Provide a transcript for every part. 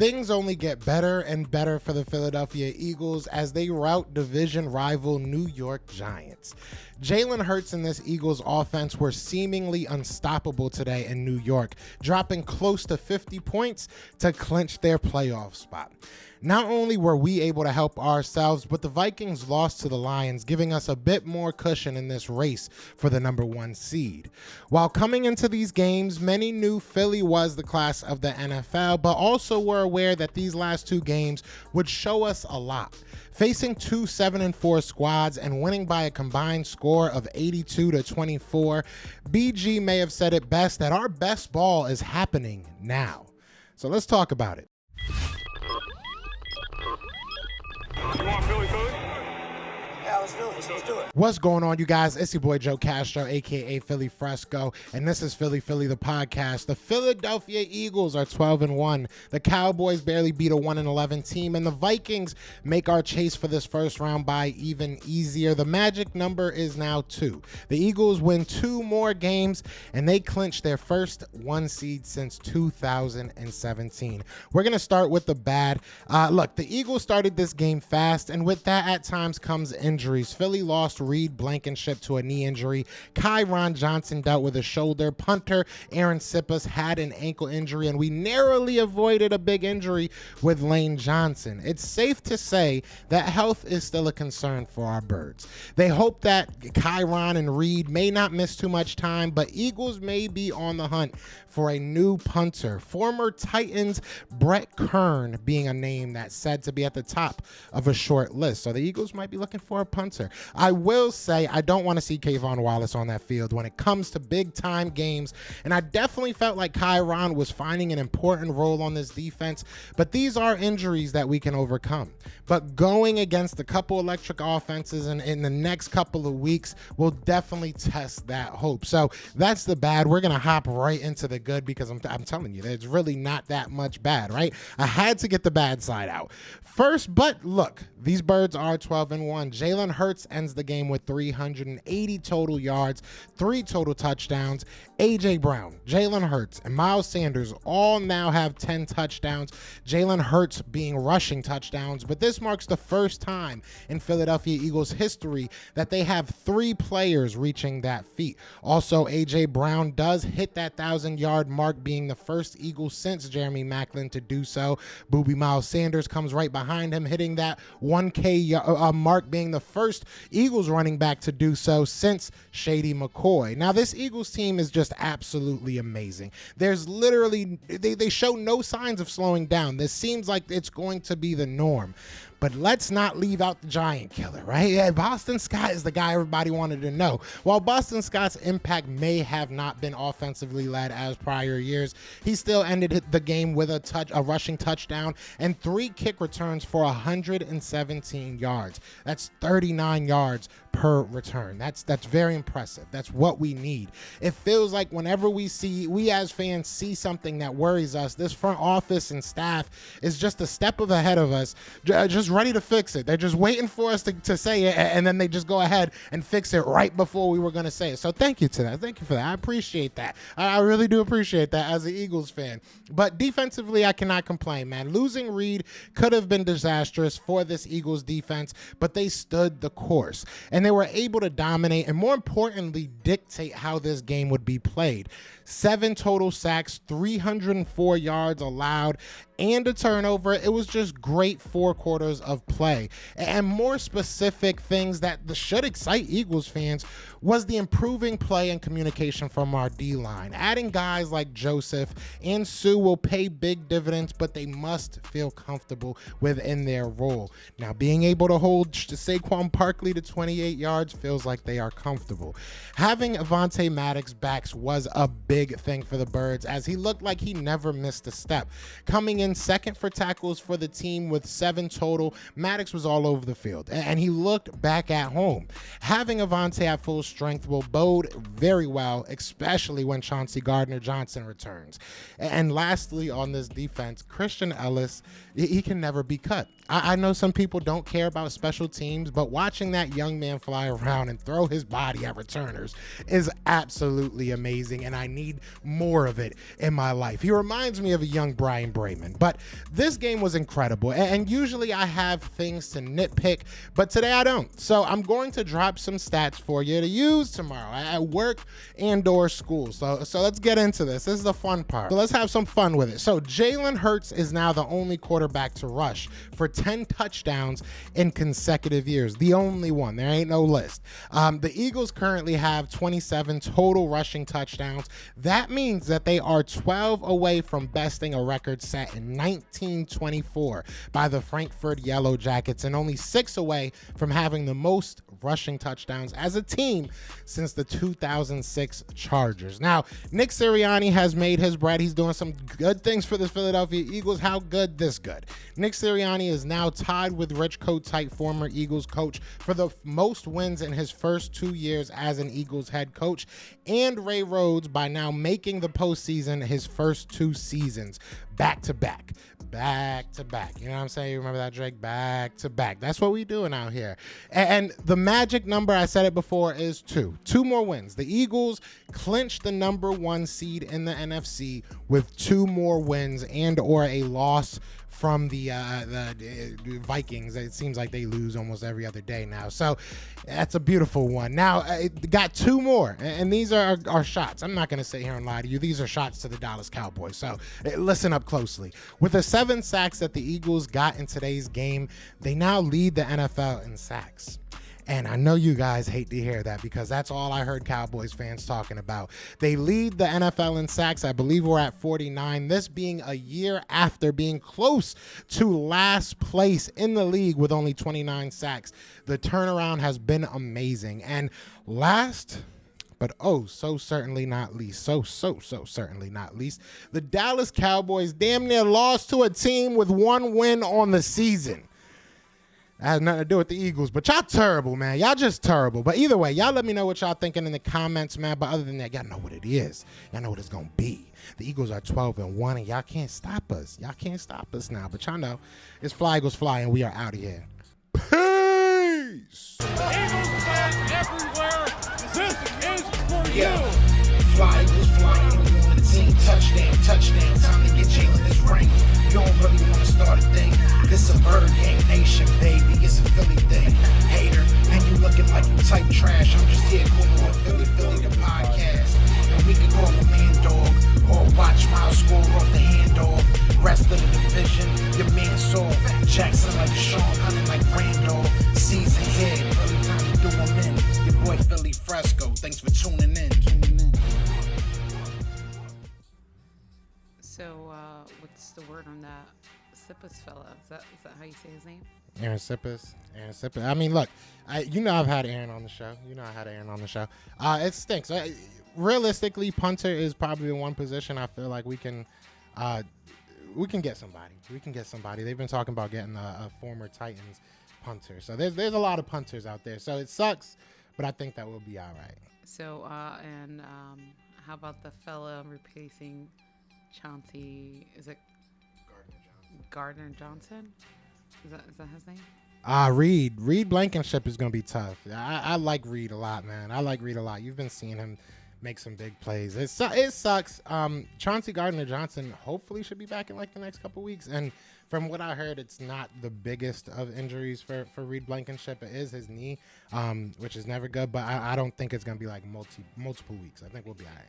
Things only get better and better for the Philadelphia Eagles as they rout division rival New York Giants. Jalen Hurts and this Eagles offense were seemingly unstoppable today in New York, dropping close to 50 points to clinch their playoff spot. Not only were we able to help ourselves, but the Vikings lost to the Lions, giving us a bit more cushion in this race for the #1 seed. While coming into these games, many knew Philly was the class of the NFL, but also were aware that these last two games would show us a lot. Facing two 7-4 squads and winning by a combined score of 82-24, BG may have said it best that our best ball is happening now. So let's talk about it. You want Philly? Yeah, let's do it. Let's do it. What's going on, you guys? It's your boy Joe Castro, aka Philly Fresco, and this is Philly the podcast. The Philadelphia Eagles are 12-1. The Cowboys barely beat a 1-11 team, and the Vikings make our chase for this first round bye even easier. The magic number is now 2. The Eagles win 2 more games, and they clinch their first 1 seed since 2017. We're gonna start with the bad. Look, the Eagles started this game fast, and with that, at times comes injuries. Philly lost Reed Blankenship to a knee injury. Kyron Johnson dealt with a shoulder. Punter Aaron Sippas had an ankle injury, and we narrowly avoided a big injury with Lane Johnson. It's safe to say that health is still a concern for our Birds. They hope that Kyron and Reed may not miss too much time, but Eagles may be on the hunt for a new punter. Former Titans Brett Kern being a name that's said to be at the top of a short list. So the Eagles might be looking for a punter. I will say I don't want to see Kayvon Wallace on that field when it comes to big time games, and I definitely felt like Kyron was finding an important role on this defense, but these are injuries that we can overcome. But going against a couple electric offenses in the next couple of weeks will definitely test that hope. So that's the bad. We're going to hop right into the good because I'm telling you, there's really not that much bad, right? I had to get the bad side out first, but look, these Birds are 12-1. Jalen Hurts ends the game with 380 total yards, 3 total touchdowns. A.J. Brown, Jalen Hurts, and Miles Sanders all now have 10 touchdowns. Jalen Hurts being rushing touchdowns, but this marks the first time in Philadelphia Eagles history that they have 3 players reaching that feat. Also, A.J. Brown does hit that 1,000-yard mark, being the first Eagle since Jeremy Maclin to do so. Booby Miles Sanders comes right behind him, hitting that 1K mark, being the first Eagles running back to do so since Shady McCoy. Now, this Eagles team is just absolutely amazing. There's literally, they show no signs of slowing down. This seems like it's going to be the norm. But let's not leave out the giant killer, right? Yeah, Boston Scott is the guy everybody wanted to know. While Boston Scott's impact may have not been offensively led as prior years, he still ended the game with a rushing touchdown and 3 kick returns for 117 yards. That's 39 yards per return. That's very impressive. That's what we need. It feels like whenever we as fans see something that worries us, this front office and staff is just a step ahead of us, just ready to fix it. They're just waiting for us to say it, and then they just go ahead and fix it right before we were going to say it. So thank you to that. Thank you for that. I appreciate that. I really do appreciate that as an Eagles fan. But defensively, I cannot complain, man. Losing Reed could have been disastrous for this Eagles defense, but they stood the course, and they were able to dominate and, more importantly, dictate how this game would be played. 7 total sacks, 304 yards allowed, and a turnover. It was just great 4 quarters of play. And more specific things that should excite Eagles fans was the improving play and communication from our D-line. Adding guys like Joseph and Sue will pay big dividends, but they must feel comfortable within their role. Now, being able to hold Saquon Barkley to 28 yards feels like they are comfortable. Having Avonte Maddox backs was a big thing for the Birds, as he looked like he never missed a step. Coming in second for tackles for the team with 7 total, Maddox was all over the field, and he looked back at home. Having Avonte at full strength will bode very well, especially when Chauncey Gardner-Johnson returns. And lastly, on this defense, Christian Ellis, he can never be cut. I know some people don't care about special teams, but watching that young man fly around and throw his body at returners is absolutely amazing, and I need more of it in my life. He reminds me of a young Brian Brayman. But this game was incredible. And usually I have things to nitpick, but today I don't. So I'm going to drop some stats for you to use tomorrow at work and or school. So let's get into this. This is the fun part. So let's have some fun with it. So Jalen Hurts is now the only quarterback to rush for 10 touchdowns in consecutive years. The only one. There ain't no list. The Eagles currently have 27 total rushing touchdowns. That means that they are 12 away from besting a record set in 1924 by the Frankfurt Yellow Jackets and only 6 away from having the most rushing touchdowns as a team since the 2006 Chargers. Now, Nick Sirianni has made his bread. He's doing some good things for the Philadelphia Eagles. How good? This good. Nick Sirianni is now tied with Rich Kotite, former Eagles coach, for the most wins in his first 2 years as an Eagles head coach, and Ray Rhodes by now making the postseason his first 2 seasons back to back. Back to back. You know what I'm saying? You remember that, Drake? Back to back. That's what we doing out here. And the magic number, I said it before, is 2. 2 more wins. The Eagles clinched the number 1 seed in the NFC with 2 more wins and or a loss from the Vikings. It seems like they lose almost every other day now. So that's a beautiful one. Now, it got 2 more, and these are our shots. I'm not going to sit here and lie to you. These are shots to the Dallas Cowboys. So listen up closely. With the 7 sacks that the Eagles got in today's game, they now lead the NFL in sacks. And I know you guys hate to hear that because that's all I heard Cowboys fans talking about. They lead the NFL in sacks. I believe we're at 49, this being a year after being close to last place in the league with only 29 sacks. The turnaround has been amazing. And last, but so certainly not least, so certainly not least, the Dallas Cowboys damn near lost to a team with 1 win on the season. That has nothing to do with the Eagles, but y'all terrible, man. Y'all just terrible. But either way, y'all let me know what y'all thinking in the comments, man. But other than that, y'all know what it is. Y'all know what it's going to be. The Eagles are 12-1, and y'all can't stop us. Y'all can't stop us now. But y'all know, it's Fly Eagles Fly, and we are out of here. Peace! Eagles fans everywhere, this is for Yeah. you. Fly Eagles flying on the team. Touchdown. Time to get Jalen this ring. You don't really want to start a thing. This a bird gang nation, baby. It's a Philly thing. Hater, and you looking like you type trash. I'm just here calling on Philly the podcast. And we can call a man dog or watch Miles score off the handoff. Rest of the division, your man soft. Jackson like Sean, hunting like Randolph. Season here, really time to do them in. Your boy Philly Fresco. Thanks for tuning in. So, what's the word on that Sippis fella? Is that how you say his name? Aaron Sippis. I mean, look, you know I've had Aaron on the show. It stinks. Realistically, punter is probably the one position I feel like we can get somebody. They've been talking about getting a former Titans punter. So there's a lot of punters out there. So it sucks, but I think that will be all right. So, how about the fella replacing Chauncey? Is it Gardner Johnson? Is that his name? Reed Blankenship is going to be tough. I like Reed a lot, man. You've been seeing him make some big plays. It sucks. Chauncey Gardner Johnson hopefully should be back in like the next couple weeks. And from what I heard, it's not the biggest of injuries for Reed Blankenship. It is his knee, which is never good. But I don't think it's going to be like multiple weeks. I think we'll be all right.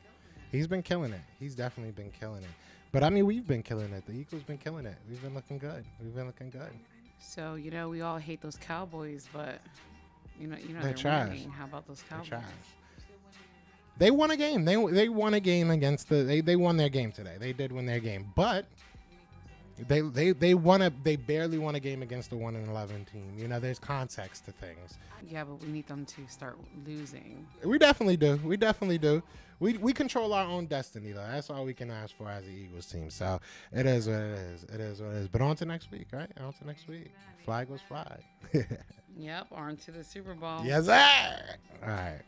He's been killing it. He's definitely been killing it. But, I mean, we've been killing it. The Eagles been killing it. We've been looking good. So, we all hate those Cowboys, but, They're trash. winning. How about those Cowboys? They're trash. They won a game. They won a game against they won their game today. They did win their game. But they barely won a game against a 1-11 team. There's context to things. Yeah, but we need them to start losing. We definitely do. We control our own destiny, though. That's all we can ask for as the Eagles team. So it is what it is. But on to next week, right? Fly goes fly. Yep, on to the Super Bowl. Yes, sir. All right.